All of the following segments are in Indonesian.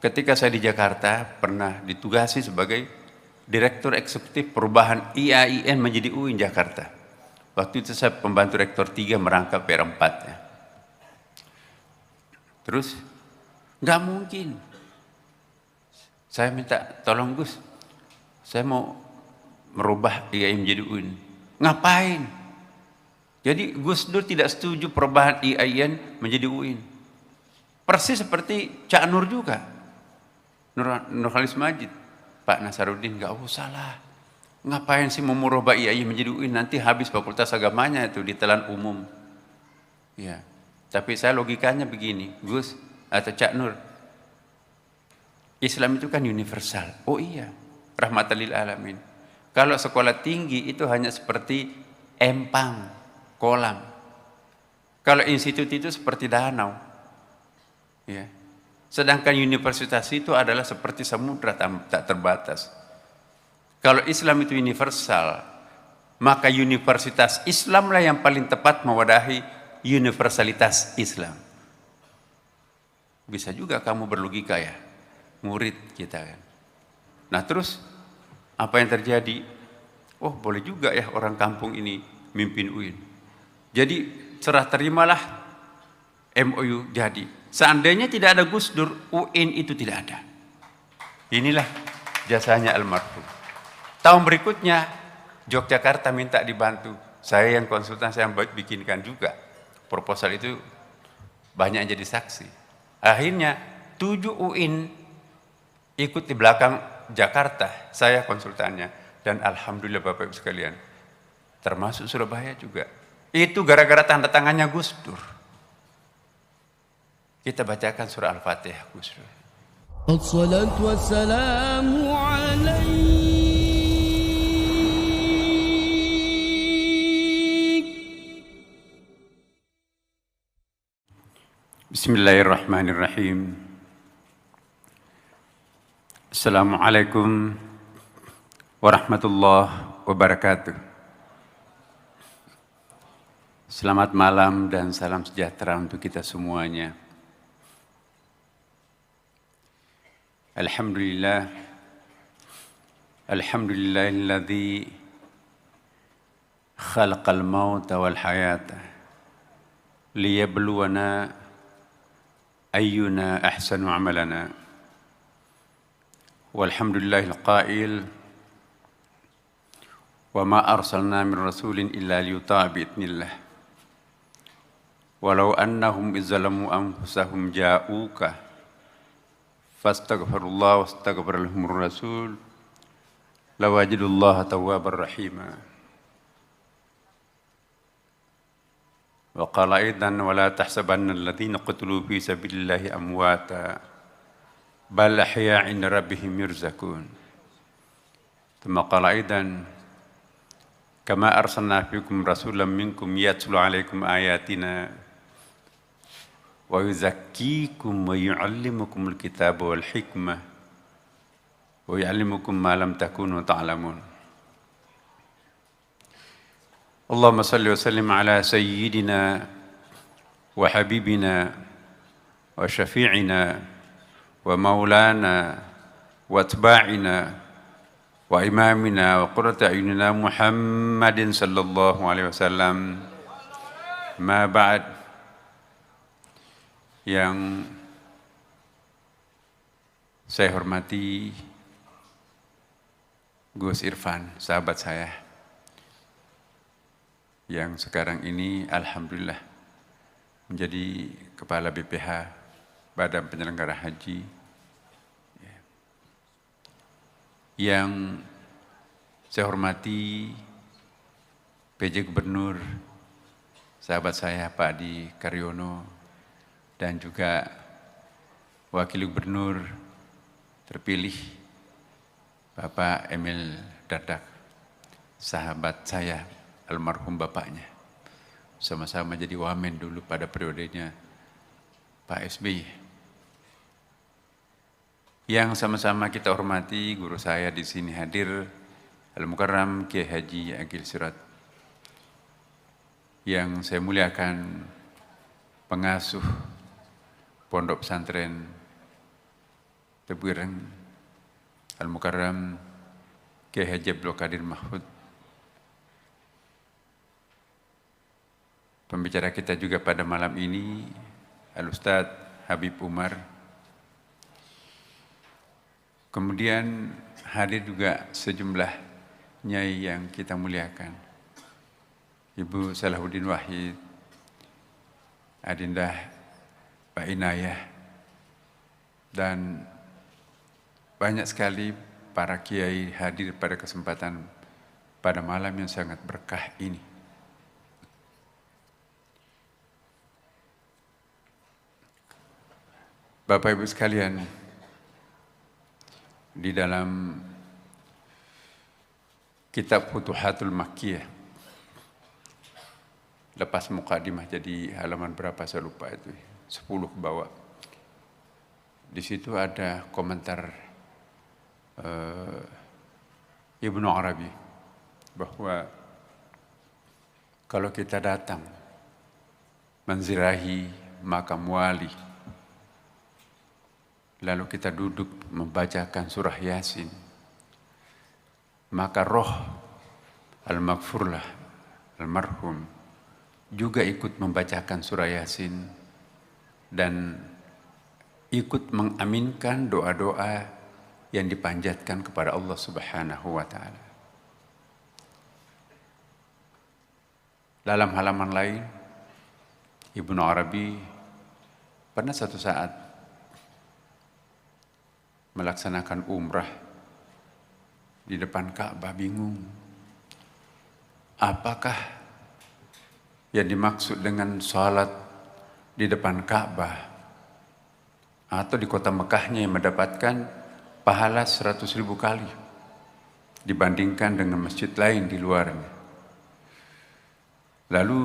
ketika saya di Jakarta pernah ditugasi sebagai Direktur Eksekutif Perubahan IAIN menjadi UIN Jakarta. Waktu itu saya pembantu Rektor 3 merangkap PR4 ya. Terus nggak mungkin. Saya minta tolong Gus, saya mau merubah IAIN menjadi UIN. Ngapain? Jadi Gus Dur tidak setuju perubahan IAIN menjadi UIN. Persis seperti Cak Nur juga. Nurhalis Majid. Pak Nasaruddin, nggak usah lah. Ngapain sih mau merubah IAIN menjadi UIN? Nanti habis fakultas agamanya itu ditelan umum. Ya. Tapi saya logikanya begini, Gus atau Cak Nur. Islam itu kan universal. Oh iya, rahmatan lil alamin. Kalau sekolah tinggi itu hanya seperti empang, kolam. Kalau institut itu seperti danau. Ya. Sedangkan universitas itu adalah seperti samudra tak terbatas. Kalau Islam itu universal, maka universitas Islamlah yang paling tepat mewadahi universalitas Islam. Bisa juga kamu berlogika ya, murid kita kan. Nah terus apa yang terjadi? Oh boleh juga ya orang kampung ini mimpin UIN. Jadi serah terimalah MOU jadi. Seandainya tidak ada Gus Dur, UIN itu tidak ada. Inilah jasanya almarhum. Tahun berikutnya Yogyakarta minta dibantu. Saya yang konsultan, saya yang bikinkan juga. Proposal itu banyak yang jadi saksi. Akhirnya 7 UIN ikut di belakang Jakarta, saya konsultannya. Dan alhamdulillah Bapak Ibu sekalian, termasuk Surabaya juga. Itu gara-gara tanda tangannya Gus Dur. Kita bacakan surah Al-Fatihah Gus Dur. Assalatu wassalamu alaik. Bismillahirrahmanirrahim. Assalamualaikum warahmatullahi wabarakatuh. Selamat malam dan salam sejahtera untuk kita semuanya. Alhamdulillah. Alhamdulillahilladzi khalaqal mauta wal hayata liyabluwana ayyuna ahsanu amalana. Walhamdulillahil qail wa ma arsalna min rasulin illa liyuta'a bi'idznillah. Walau annahum izzalamu anfusahum ja'uka fastaghfirullah wastaghfir lahumur rasul lawajidullaha tawwabar rahima. Wa qala aidan wa la tahsabanna alladhina qutilu fi sabilillahi amwata bal ahya' 'inda rabbihim yurzaqun. Thumma qala aidan kama arsalna fikum rasulan minkum yatlu 'alaikum ayatina wa yuzakkikum wa yu'allimukumul kitaba wal hikmah wa yu'allimukum ma lam takunu ta'lamun. Allahumma salli wa sallim ala sayyidina wa habibina wa syafi'ina wa maulana wa atba'ina wa imamina wa qurrati a'yunina Muhammadin sallallahu alaihi wasallam. Ma ba'd. Yang saya hormati Gus Irfan, sahabat saya, yang sekarang ini alhamdulillah menjadi Kepala BPH, Badan Penyelenggara Haji. Yang saya hormati PJ Gubernur, sahabat saya Pak Adi Karyono, dan juga Wakil Gubernur terpilih Bapak Emil Dardak, sahabat saya almarhum bapaknya. Sama-sama jadi wamen dulu pada periodenya Pak SBY. Yang sama-sama kita hormati guru saya di sini hadir, Al-Mukarram Kiai Haji Agil Sirat. Yang saya muliakan pengasuh Pondok Pesantren Tebuireng Al-Mukarram Kiai Haji Abdul Qadir Mahfud. Pembicara kita juga pada malam ini Al-Ustadz Habib Umar. Kemudian hadir juga sejumlah nyai yang kita muliakan. Ibu Salahuddin Wahid, Adinda Pak Inayah, dan banyak sekali para kiai hadir pada kesempatan pada malam yang sangat berkah ini. Bapak Ibu sekalian, di dalam kitab Futuhatul Makkiyah, lepas mukadimah, jadi halaman berapa saya lupa itu, 10 ke bawah. Di situ ada komentar Ibnu Arabi bahwa kalau kita datang menziarahi makam wali, lalu kita duduk membacakan surah Yasin, maka roh al-maghfurlah, almarhum, juga ikut membacakan surah Yasin dan ikut mengaminkan doa-doa yang dipanjatkan kepada Allah Subhanahu wa ta'ala. Dalam halaman lain, Ibnu Arabi pernah satu saat melaksanakan umrah di depan Ka'bah, bingung. Apakah yang dimaksud dengan salat di depan Ka'bah atau di kota Mekahnya yang mendapatkan pahala 100.000 kali dibandingkan dengan masjid lain di luarnya. Lalu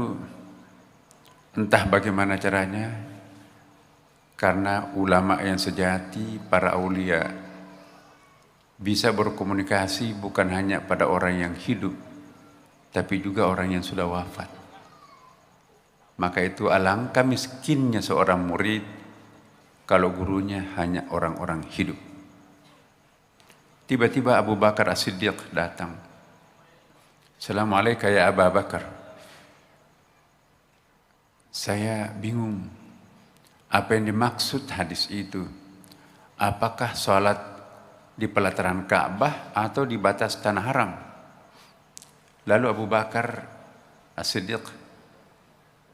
entah bagaimana caranya, karena ulama yang sejati, para aulia, bisa berkomunikasi bukan hanya pada orang yang hidup, tapi juga orang yang sudah wafat. Maka itu alangkah miskinnya seorang murid kalau gurunya hanya orang-orang hidup. Tiba-tiba Abu Bakar As-Siddiq datang. Assalamualaikum ya Abu Bakar. Saya bingung. Apa yang dimaksud hadis itu? Apakah sholat di pelataran Ka'bah atau di batas tanah haram? Lalu Abu Bakar As-Siddiq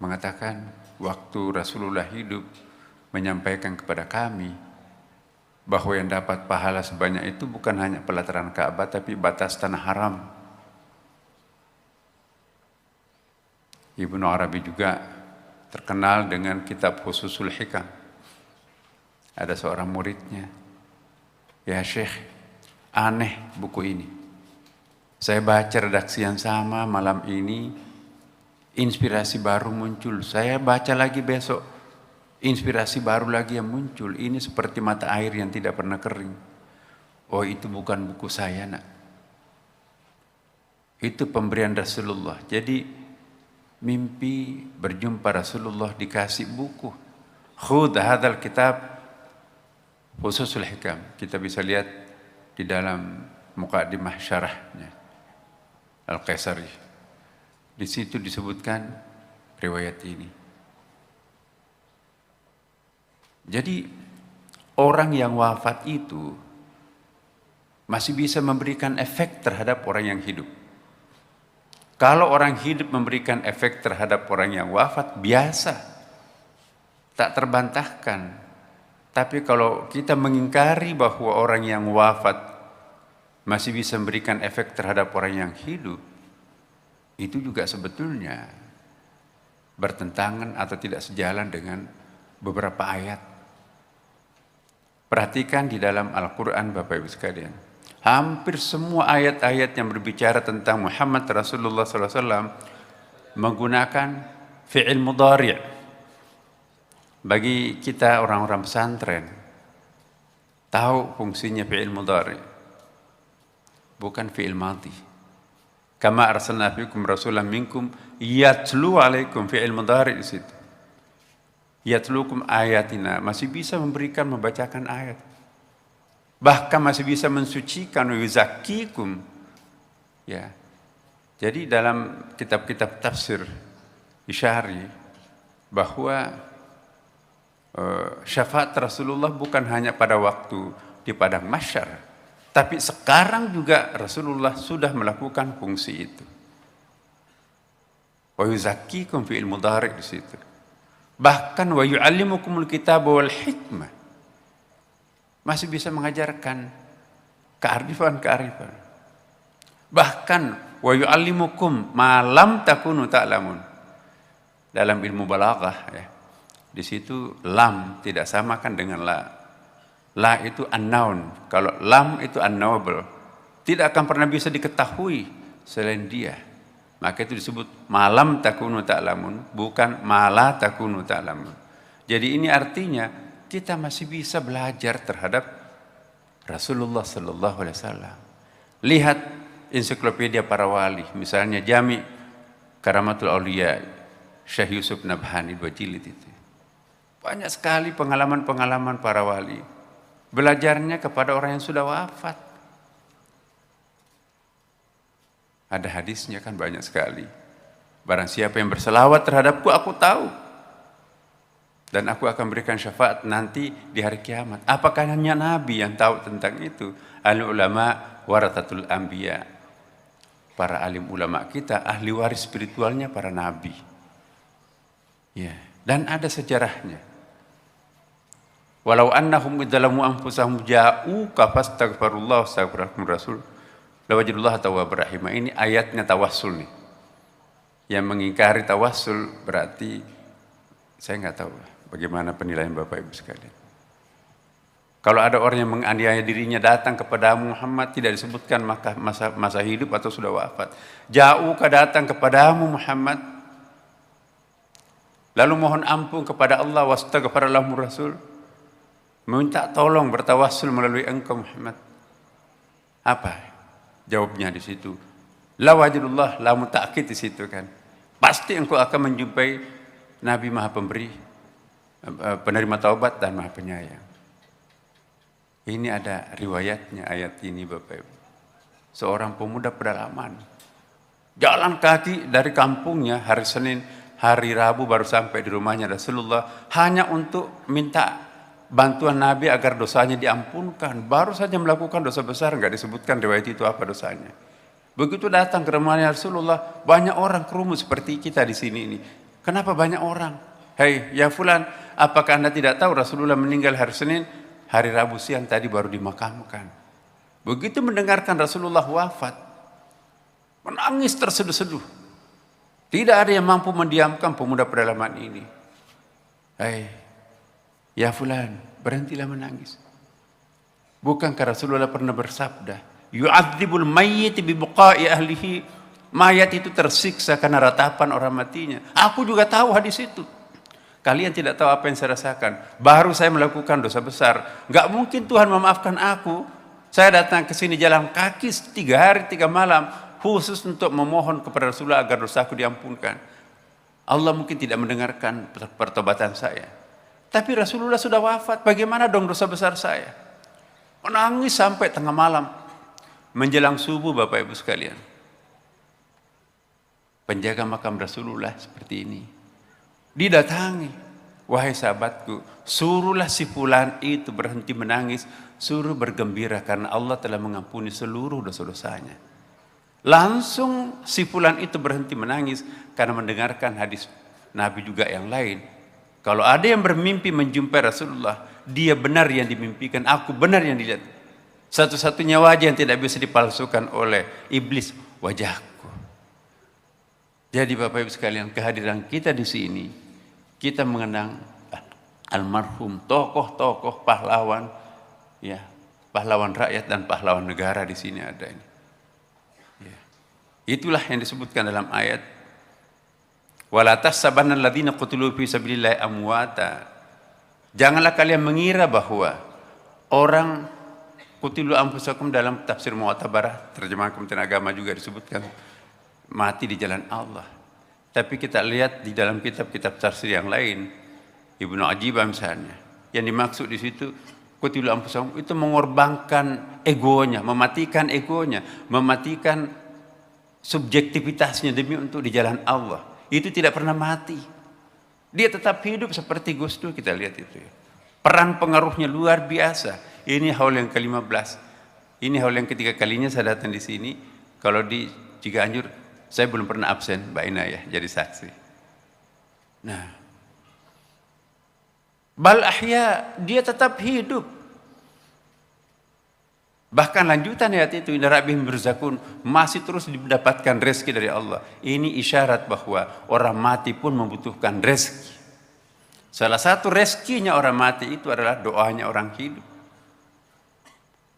mengatakan, waktu Rasulullah hidup menyampaikan kepada kami bahwa yang dapat pahala sebanyak itu bukan hanya pelataran Ka'bah tapi batas tanah haram. Ibnu Arabi juga terkenal dengan kitab Fususul Hikam. Ada seorang muridnya, ya Syekh, aneh buku ini. Saya baca redaksi yang sama malam ini, inspirasi baru muncul. Saya baca lagi besok, inspirasi baru lagi yang muncul. Ini seperti mata air yang tidak pernah kering. Oh, itu bukan buku saya, nak. Itu pemberian Rasulullah. Jadi mimpi berjumpa Rasulullah, dikasih buku. Khudh hadzal kitab Fususul Hikam. Kita bisa lihat di dalam muqaddimah syarahnya Al-Qaisari. Di situ disebutkan riwayat ini. Jadi orang yang wafat itu masih bisa memberikan efek terhadap orang yang hidup. Kalau orang hidup memberikan efek terhadap orang yang wafat, biasa, tak terbantahkan. Tapi kalau kita mengingkari bahwa orang yang wafat masih bisa memberikan efek terhadap orang yang hidup, itu juga sebetulnya bertentangan atau tidak sejalan dengan beberapa ayat. Perhatikan di dalam Al-Quran, Bapak Ibu sekalian. Hampir semua ayat-ayat yang berbicara tentang Muhammad Rasulullah SAW menggunakan fi'il mudhari'. Bagi kita orang-orang pesantren, tahu fungsinya fi'il mudhari'. Bukan fi'il madhi. Kama arsalna fikum rasulan minkum yatlu alaikum, fi'il mudhari' di situ. Yatlukum ayatina, masih bisa membacakan ayat. Bahkan masih bisa mensucikan, wa yuzakkikum. Ya. Jadi dalam kitab-kitab tafsir Isyari bahwa syafaat Rasulullah bukan hanya pada waktu di padang mahsyar, tapi sekarang juga Rasulullah sudah melakukan fungsi itu. Wa yuzakkikum fi'il mudhari' di situ. Bahkan wa yu'allimukumul kitaba wal hikmah. Masih bisa mengajarkan kearifan. Bahkan wa yu'allimukum ma lam takunu ta'lamun. Dalam ilmu balaghah ya. Di situ lam tidak samakan dengan la. La itu unknown, kalau lam itu unknowable. Tidak akan pernah bisa diketahui selain dia. Maka itu disebut malam takunu ta'lamun, bukan mala takunu ta'lamun. Jadi ini artinya kita masih bisa belajar terhadap Rasulullah sallallahu alaihi wasallam. Lihat ensiklopedia para wali, misalnya Jami Karamatul Auliya Syekh Yusuf Nabhani Bajilid itu. Banyak sekali pengalaman-pengalaman para wali. Belajarnya kepada orang yang sudah wafat. Ada hadisnya kan banyak sekali. Barang siapa yang berselawat terhadapku, aku tahu. Dan aku akan berikan syafaat nanti di hari kiamat. Apakah hanya Nabi yang tahu tentang itu? Al ulama warathatul anbiya. Para alim ulama kita, ahli waris spiritualnya para Nabi. Ya. Dan ada sejarahnya. Walau annahum idzalamu anfusahum ja'uka fastaghfirullah wastaghfirahum rasul lawajidullah tawwabur rahim. Ini ayatnya tawassul nih. Yang mengingkari tawassul berarti saya nggak tahu bagaimana penilaian Bapak Ibu sekalian. Kalau ada orang yang menganiaya dirinya datang kepada Muhammad, tidak disebutkan masa hidup atau sudah wafat. Ja'uka datang kepadamu Muhammad, lalu mohon ampun kepada Allah, wastaghfirallahum rasul, minta tolong bertawassul melalui engkau Muhammad. Apa jawabnya di situ? La wajidullah, la muta'akid di situ kan. Pasti engkau akan menjumpai Nabi Maha Pemberi, penerima taubat dan Maha Penyayang. Ini ada riwayatnya ayat ini Bapak Ibu. Seorang pemuda pedalaman jalan kaki dari kampungnya hari Senin, hari Rabu baru sampai di rumahnya Rasulullah hanya untuk minta bantuan Nabi agar dosanya diampunkan. Baru saja melakukan dosa besar, enggak disebutkan riwayat itu apa dosanya. Begitu datang ke rumahnya Rasulullah, banyak orang kerumun seperti kita di sini ini. Kenapa banyak orang? Hei, ya fulan, apakah Anda tidak tahu Rasulullah meninggal hari Senin, hari Rabu siang tadi baru dimakamkan. Begitu mendengarkan Rasulullah wafat, menangis terseduh-seduh. Tidak ada yang mampu mendiamkan pemuda pedalaman ini. Hei, ya fulan, berhentilah menangis. Bukankah Rasulullah pernah bersabda, yu'adzibul mayyit bi buqa'i ahlihi, mayat itu tersiksa karena ratapan orang matinya. Aku juga tahu hadis itu. Kalian tidak tahu apa yang saya rasakan. Baru saya melakukan dosa besar. Enggak mungkin Tuhan memaafkan aku. Saya datang ke sini jalan kaki 3 hari 3 malam khusus untuk memohon kepada Rasulullah agar dosaku diampunkan. Allah mungkin tidak mendengarkan pertobatan saya. Tapi Rasulullah sudah wafat, bagaimana dong dosa besar saya? Menangis sampai tengah malam. Menjelang subuh Bapak Ibu sekalian. Penjaga makam Rasulullah seperti ini. Didatangi. Wahai sahabatku, suruhlah si fulan itu berhenti menangis. Suruh bergembira karena Allah telah mengampuni seluruh dosa-dosanya. Langsung si fulan itu berhenti menangis karena mendengarkan hadis Nabi juga yang lain. Kalau ada yang bermimpi menjumpai Rasulullah, dia benar yang dimimpikan, aku benar yang dilihat. Satu-satunya wajah yang tidak bisa dipalsukan oleh iblis, wajahku. Jadi Bapak Ibu sekalian, kehadiran kita di sini, kita mengenang almarhum tokoh-tokoh pahlawan, ya, pahlawan rakyat dan pahlawan negara di sini ada ini. Ya. Itulah yang disebutkan dalam ayat. Wala tahsabanna alladziina qutilu fi sabilillahi amwata. Janganlah kalian mengira bahwa orang qutilu anfusakum dalam tafsir Mu'tabarah, terjemahan Kementerian Agama juga disebutkan mati di jalan Allah. Tapi kita lihat di dalam kitab-kitab tafsir yang lain, Ibnu Ajibah misalnya, yang dimaksud di situ qutilu anfusakum, itu mengorbankan egonya, mematikan egonya, mematikan subjektivitasnya demi untuk di jalan Allah. Itu tidak pernah mati. Dia tetap hidup seperti Gus Dur, kita lihat itu ya. Peran pengaruhnya luar biasa. Ini haul yang ke-15. Ini haul yang ketiga kalinya saya datang di sini. Kalau di Ciganjur, saya belum pernah absen, Mbak Ina ya, jadi saksi. Nah, bal ahya, dia tetap hidup. Bahkan lanjutan ayat itu, inna rabbihim yurzaqun, masih terus mendapatkan rezeki dari Allah. Ini isyarat bahwa orang mati pun membutuhkan rezeki. Salah satu rezekinya orang mati itu adalah doanya orang hidup.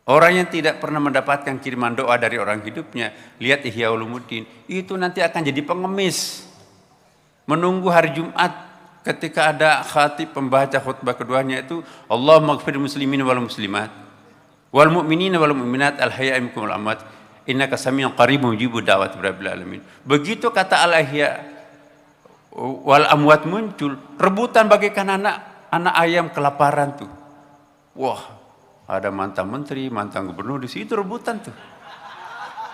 Orang yang tidak pernah mendapatkan kiriman doa dari orang hidupnya, lihat Ihya Ulumuddin, itu nanti akan jadi pengemis. Menunggu hari Jumat ketika ada khatib pembaca khutbah keduanya itu, Allahumma ighfir muslimin wal muslimat wal mu'minina wal mu'minat al hayya minkum wal amwat innaka samiun qaribun mujibu da'wat rabbil alamin. Begitu kata al ahya wal amwat muncul, rebutan bagaikan anak ayam kelaparan tuh. Wah, ada mantan menteri, mantan gubernur di situ rebutan tuh.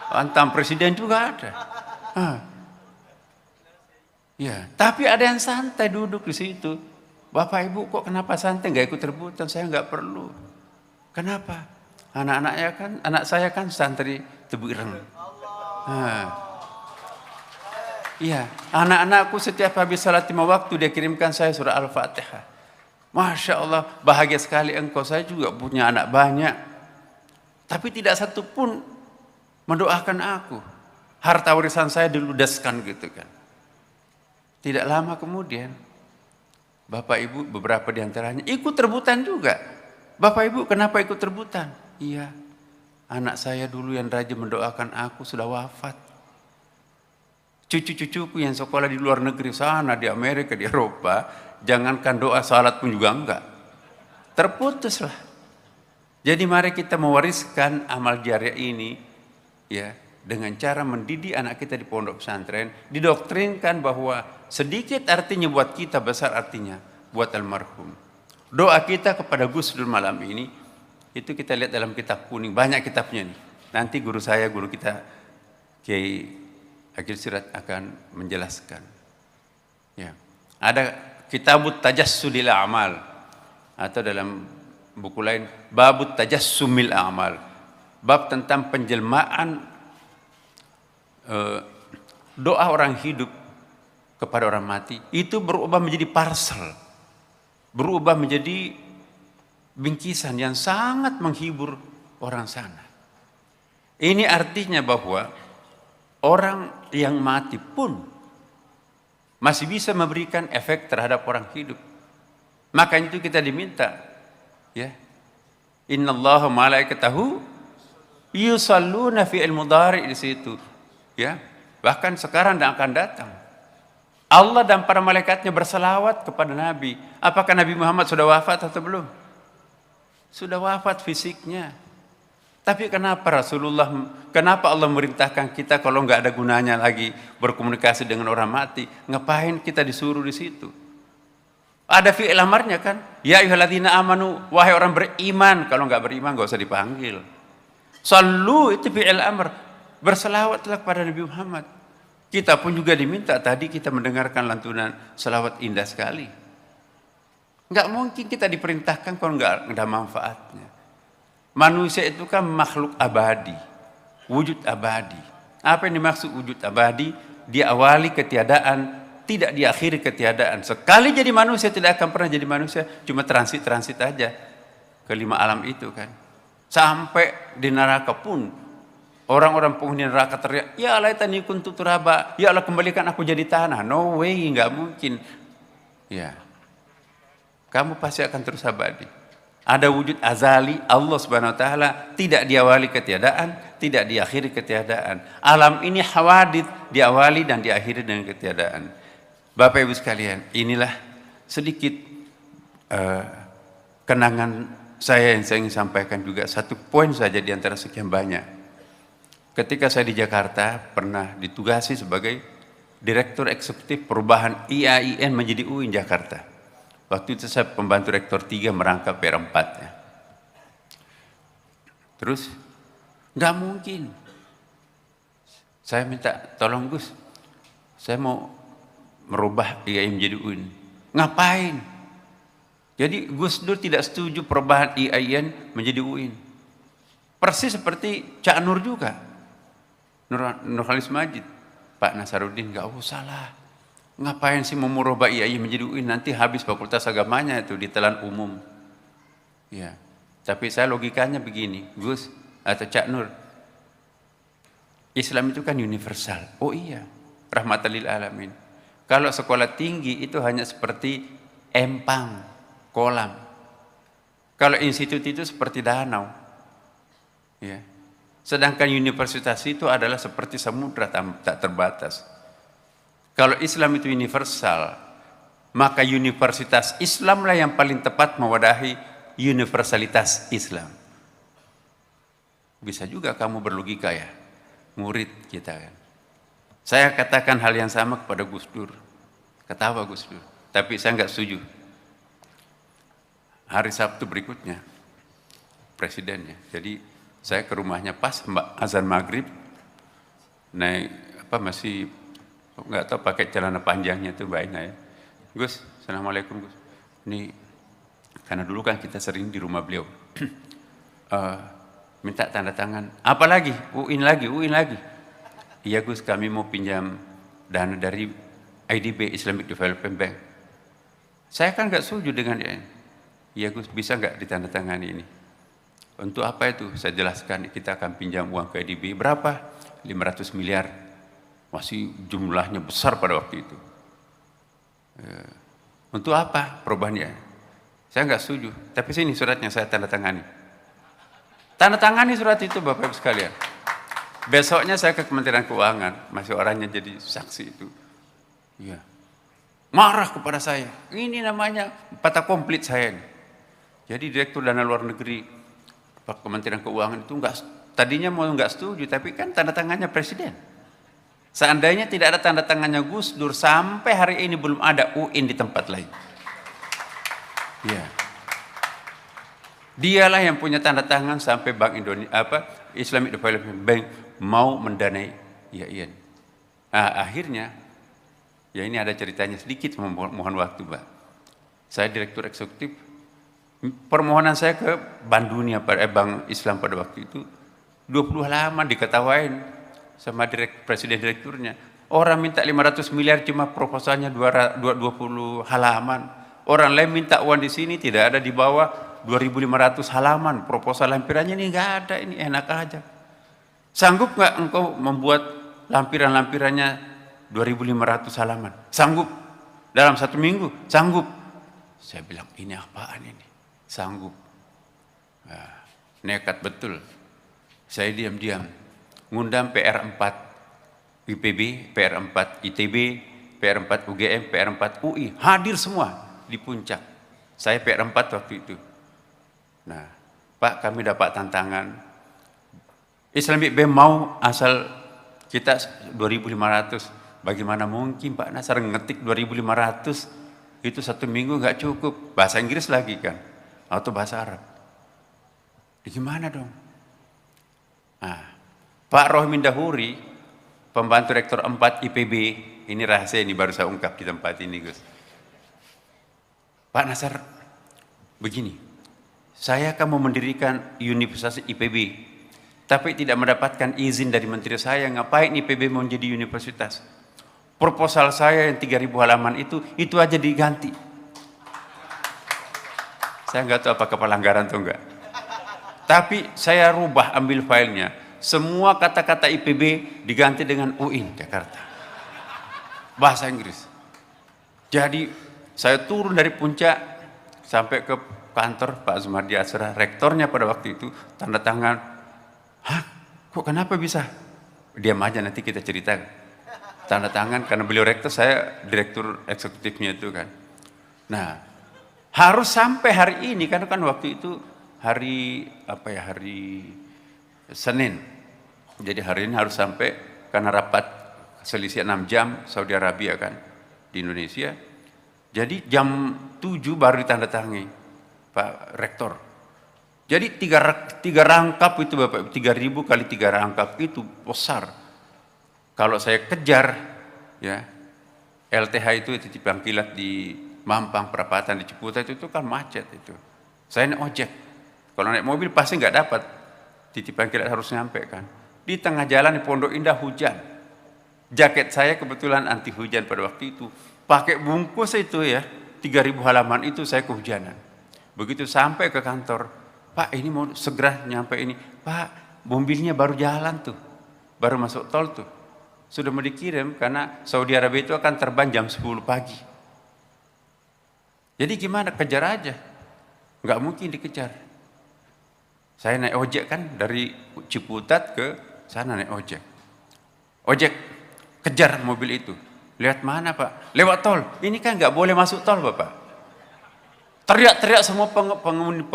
Mantan presiden juga ada. Ya, tapi ada yang santai duduk di situ. Bapak Ibu kok kenapa santai nggak ikut rebutan? Saya nggak perlu. Kenapa? Anak saya kan santri Tebu Ireng. Iya, anak-anakku setiap habis salat 5 waktu dia kirimkan saya surah Al-Fatihah. Masya Allah, bahagia sekali engkau. Saya juga punya anak banyak, tapi tidak satu pun mendoakan aku. Harta warisan saya diludaskan gitu kan. Tidak lama kemudian, Bapak Ibu beberapa diantaranya ikut rebutan juga. Bapak Ibu kenapa ikut rebutan? Iya, anak saya dulu yang rajin mendoakan aku sudah wafat. Cucu-cucuku yang sekolah di luar negeri sana, di Amerika, di Eropa, jangankan doa salat pun juga enggak. Terputuslah. Jadi mari kita mewariskan amal jariah ini ya, dengan cara mendidik anak kita di pondok pesantren, didoktrinkan bahwa sedikit artinya buat kita, besar artinya buat almarhum. Doa kita kepada Gus Dur malam ini, itu kita lihat dalam kitab kuning, banyak kitabnya nih. Nanti guru kita Kiai Agil Sirat akan menjelaskan. Ya. Ada Kitabut Tajassudil A'mal, atau dalam buku lain Babut Tajassumil A'mal, bab tentang penjelmaan doa orang hidup kepada orang mati itu berubah menjadi parcel, berubah menjadi bingkisan yang sangat menghibur orang sana. Ini artinya bahwa orang yang mati pun masih bisa memberikan efek terhadap orang hidup. Makanya itu kita diminta, ya, innallaha malaikatahu yusalluna fi al-mudhari, di situ, ya. Bahkan sekarang dan akan datang, Allah dan para malaikatnya berselawat kepada Nabi. Apakah Nabi Muhammad sudah wafat atau belum? Sudah wafat fisiknya. Tapi kenapa kenapa Allah merintahkan kita kalau nggak ada gunanya lagi berkomunikasi dengan orang mati? Ngapain kita disuruh di situ? Ada fi'il amarnya kan? Ya ayyuhalladzina amanu, wahai orang beriman. Kalau nggak beriman nggak usah dipanggil. Sallu itu fi'il amr. Berselawatlah kepada Nabi Muhammad. Kita pun juga diminta, tadi kita mendengarkan lantunan selawat indah sekali. Nggak mungkin kita diperintahkan kalau nggak ada manfaatnya. Manusia itu kan makhluk abadi, wujud abadi. Apa yang dimaksud wujud abadi? Diawali ketiadaan, tidak diakhiri ketiadaan. Sekali jadi manusia tidak akan pernah jadi manusia, cuma transit aja ke 5 alam itu kan. Sampai di neraka pun orang-orang penghuni neraka teriak, ya laitani kuntu turaba, ya Allah kembalikan aku jadi tanah. No way, nggak mungkin. Ya, kamu pasti akan terus abadi. Ada wujud azali, Allah Subhanahu wa taala tidak diawali ketiadaan, tidak diakhiri ketiadaan. Alam ini hawadits, diawali dan diakhiri dengan ketiadaan. Bapak Ibu sekalian, inilah sedikit kenangan saya yang saya ingin sampaikan juga. Satu poin saja di antara sekian banyak. Ketika saya di Jakarta pernah ditugasi sebagai Direktur Eksekutif Perubahan IAIN menjadi UIN Jakarta. Waktu itu saya pembantu rektor 3 merangkap PR4 ya. Terus, nggak mungkin. Saya minta tolong Gus, saya mau merubah IAIN menjadi UIN. Ngapain? Jadi Gus Dur tidak setuju perubahan IAIN menjadi UIN. Persis seperti Cak Nur juga. Nurholis Majid. Pak Nasaruddin, nggak usah lah. Ngapain sih mau merubah IAIN menjadi UIN? Nanti habis fakultas agamanya itu ditelan umum. Ya. Tapi saya logikanya begini, Gus atau Cak Nur, Islam itu kan universal. Oh iya, rahmatan lil alamin. Kalau sekolah tinggi itu hanya seperti empang, kolam. Kalau institut itu seperti danau. Ya. Sedangkan universitas itu adalah seperti samudra tak terbatas. Kalau Islam itu universal, maka universitas Islamlah yang paling tepat mewadahi universalitas Islam. Bisa juga kamu berlogika ya, murid kita kan. Saya katakan hal yang sama kepada Gus Dur. Ketawa Gus Dur. Tapi saya nggak setuju. Hari Sabtu berikutnya, presidennya. Jadi saya ke rumahnya pas azan maghrib, naik masih nggak tahu pakai celana panjangnya itu Mbak Ina ya. Gus, assalamualaikum Gus. Ini karena dulu kan kita sering di rumah beliau. Minta tanda tangan. Apa lagi? UIN lagi. Iya Gus, kami mau pinjam dana dari IDB, Islamic Development Bank. Saya kan nggak setuju dengan ini. Iya Gus, bisa nggak ditandatangani ini? Untuk apa itu? Saya jelaskan, kita akan pinjam uang ke IDB. Berapa? 500 miliar. Masih jumlahnya besar pada waktu itu. Untuk apa perubahannya? Saya nggak setuju. Tapi sini suratnya saya tanda tangani. Tanda tangani surat itu Bapak Ibu sekalian. Besoknya saya ke Kementerian Keuangan, masih orangnya jadi saksi itu. Iya. Marah kepada saya. Ini namanya patah komplit saya ini. Jadi Direktur Dana Luar Negeri Pak Kementerian Keuangan itu tadinya mau nggak setuju, tapi kan tanda tangannya Presiden. Seandainya tidak ada tanda tangannya Gus Dur, sampai hari ini belum ada UIN di tempat lain. Iya. Dialah yang punya tanda tangan sampai Bank Indonesia, Islamic Development Bank mau mendanai IAIN. Nah, akhirnya, ya ini ada ceritanya sedikit, mohon waktu Pak. Saya Direktur Eksekutif, permohonan saya ke Bank Dunia, Bank Islam pada waktu itu, 20 halaman diketawain sama Presiden Direkturnya. Orang minta 500 miliar cuma proposalnya 20 halaman. Orang lain minta uang di sini tidak ada di bawah 2.500 halaman. Proposal lampirannya ini nggak ada, ini enak aja. Sanggup nggak engkau membuat lampiran-lampirannya 2.500 halaman? Sanggup. Dalam 1 minggu? Sanggup. Saya bilang, ini apaan ini? Sanggup. Nah, nekat betul. Saya diam-diam. Ngundang PR4 IPB, PR4 ITB, PR4 UGM, PR4 UI. Hadir semua di puncak. Saya PR4 waktu itu. Nah, Pak, kami dapat tantangan. Islamic Bank mau asal kita 2.500. Bagaimana mungkin Pak Nasar ngetik 2.500 itu 1 minggu nggak cukup. Bahasa Inggris lagi kan, atau bahasa Arab. Gimana dong? Nah, Pak Rohmin Dahuri, pembantu Rektor 4 IPB, ini rahasia ini baru saya ungkap di tempat ini Gus. Pak Nasar, begini, saya akan mau mendirikan Universitas IPB, tapi tidak mendapatkan izin dari menteri saya. Ngapain IPB mau menjadi universitas? Proposal saya yang 3.000 halaman itu aja diganti. Saya nggak tahu apakah pelanggaran atau enggak. Tapi saya rubah, ambil filenya. Semua kata-kata IPB diganti dengan UIN Jakarta. Bahasa Inggris. Jadi saya turun dari puncak sampai ke kantor Pak Zumardi Asra, rektornya pada waktu itu, tanda tangan. Hah? Kok kenapa bisa? Diam aja, nanti kita cerita. Tanda tangan, karena beliau rektor, saya direktur eksekutifnya itu kan. Nah, harus sampai hari ini, karena kan waktu itu hari Senin. Jadi hari ini harus sampai, karena rapat selisih 6 jam Saudi Arabia kan, di Indonesia. Jadi jam 7 baru ditandatangani Pak Rektor. Jadi tiga rangkap itu Bapak, 3.000 kali 3 rangkap itu besar. Kalau saya kejar, ya LTH itu titipan kilat di Mampang, perapatan di Ciputat itu kan macet itu. Saya naik ojek, kalau naik mobil pasti nggak dapat. Titipan kilat harus nyampe kan. Di tengah jalan di Pondok Indah hujan. Jaket saya kebetulan anti hujan pada waktu itu. Pakai bungkus itu ya, 3.000 halaman itu saya kehujanan. Begitu sampai ke kantor, Pak ini mau segera nyampe ini. Pak mobilnya baru jalan tuh, baru masuk tol tuh. Sudah mau dikirim karena Saudi Arabia itu akan terbang jam 10 pagi. Jadi gimana? Kejar aja. Nggak mungkin dikejar. Saya naik ojek kan dari Ciputat ke sana naik ojek. Ojek kejar mobil itu. Lihat mana Pak? Lewat tol. Ini kan nggak boleh masuk tol Bapak. Teriak-teriak semua penghuni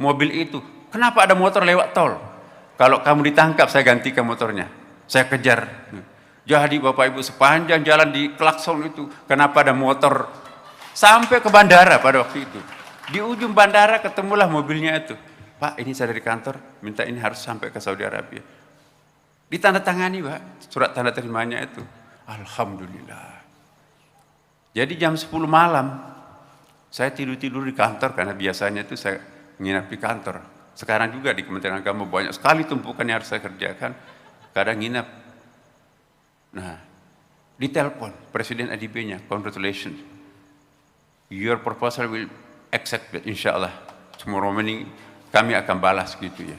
mobil itu. Kenapa ada motor lewat tol? Kalau kamu ditangkap saya gantikan motornya. Saya kejar. Jadi Bapak Ibu sepanjang jalan di klakson itu. Kenapa ada motor? Sampai ke bandara pada waktu itu. Di ujung bandara ketemulah mobilnya itu. Pak ini saya dari kantor. Minta ini harus sampai ke Saudi Arabia. Ditandatangani Pak. Surat tanda terimanya itu. Alhamdulillah. Jadi jam 10 malam. Saya tidur-tidur di kantor. Karena biasanya itu saya nginap di kantor. Sekarang juga di Kementerian Agama banyak sekali tumpukan yang harus saya kerjakan. Kadang nginap. Nah, ditelepon Presiden ADB-nya, congratulations, your proposal will accepted, insyaallah. Tomorrow morning kami akan balas gitu ya.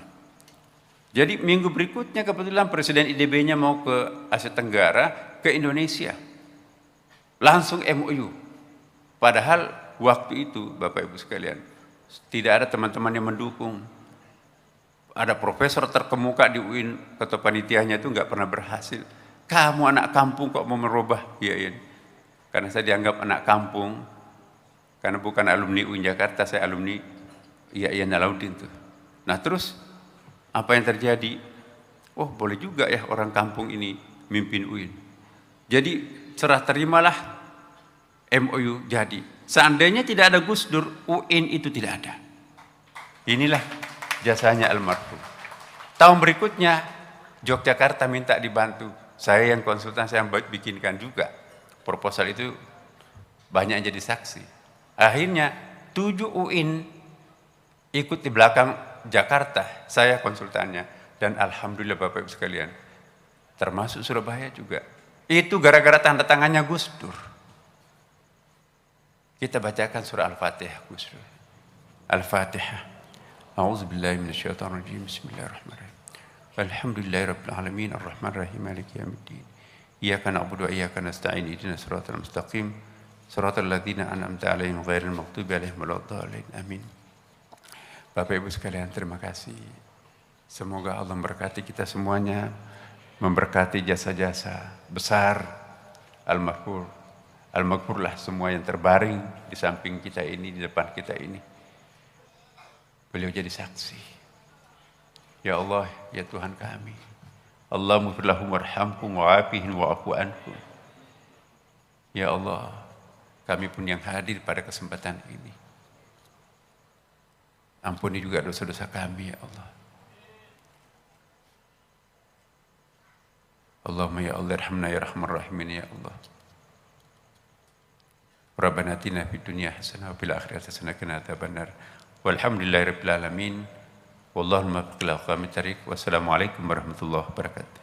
Jadi minggu berikutnya kebetulan Presiden IDB-nya mau ke Asia Tenggara, ke Indonesia. Langsung MOU. Padahal waktu itu Bapak Ibu sekalian, tidak ada teman-teman yang mendukung. Ada profesor terkemuka di UIN, ketua panitianya itu nggak pernah berhasil. Kamu anak kampung kok mau merubah? Ya. Karena saya dianggap anak kampung, karena bukan alumni UIN Jakarta, saya alumni IAIN Alauddin tuh. Nah terus apa yang terjadi? Oh boleh juga ya orang kampung ini mimpin UIN. Jadi serah terimalah MOU jadi. Seandainya tidak ada Gus Dur, UIN itu tidak ada. Inilah jasanya almarhum. Tahun berikutnya Yogyakarta minta dibantu. Saya yang konsultan, saya yang bikinkan juga. Proposal itu banyak yang jadi saksi. Akhirnya 7 UIN ikut di belakang Jakarta. Saya konsultannya. Dan alhamdulillah Bapak Ibu sekalian, termasuk Surabaya juga. Itu gara-gara tanda tangannya Gus Dur. Kita bacakan surah Al-Fatihah Gus Dur. Al-Fatihah. أعوذ بالله من الشيطان الرجيم بسم الله الرحمن الرحيم الحمد لله رب العالمين الرحمن الرحيم مالك يوم الدين إياك نعبد وإياك نستعين اهدنا الصراط المستقيم صراط الذين أنعمت عليهم غير المغضوب عليهم ولا الضالين آمين. Bapak Ibu sekalian, terima kasih. Semoga Allah memberkati kita semuanya, memberkati jasa-jasa besar al-maghfurlah semua yang terbaring di samping kita ini, di depan kita ini. Beliau jadi saksi. Ya Allah, ya Tuhan kami. Allahumma ighfir lahum warhamhum wa'afihim wa'fu anhum. Ya Allah, kami pun yang hadir pada kesempatan ini. Ampuni juga dosa-dosa kami ya Allah. Allahumma ya Allah irhamna ya rahman rahimin ya Allah. Rabbana atina fid dunya hasanah wa fil akhirati hasanah wa qina adzabannar. Walhamdulillahirabbil alamin. Wallahul muwaffiq ila aqwamit thariq. Wassalamualaikum warahmatullahi wabarakatuh.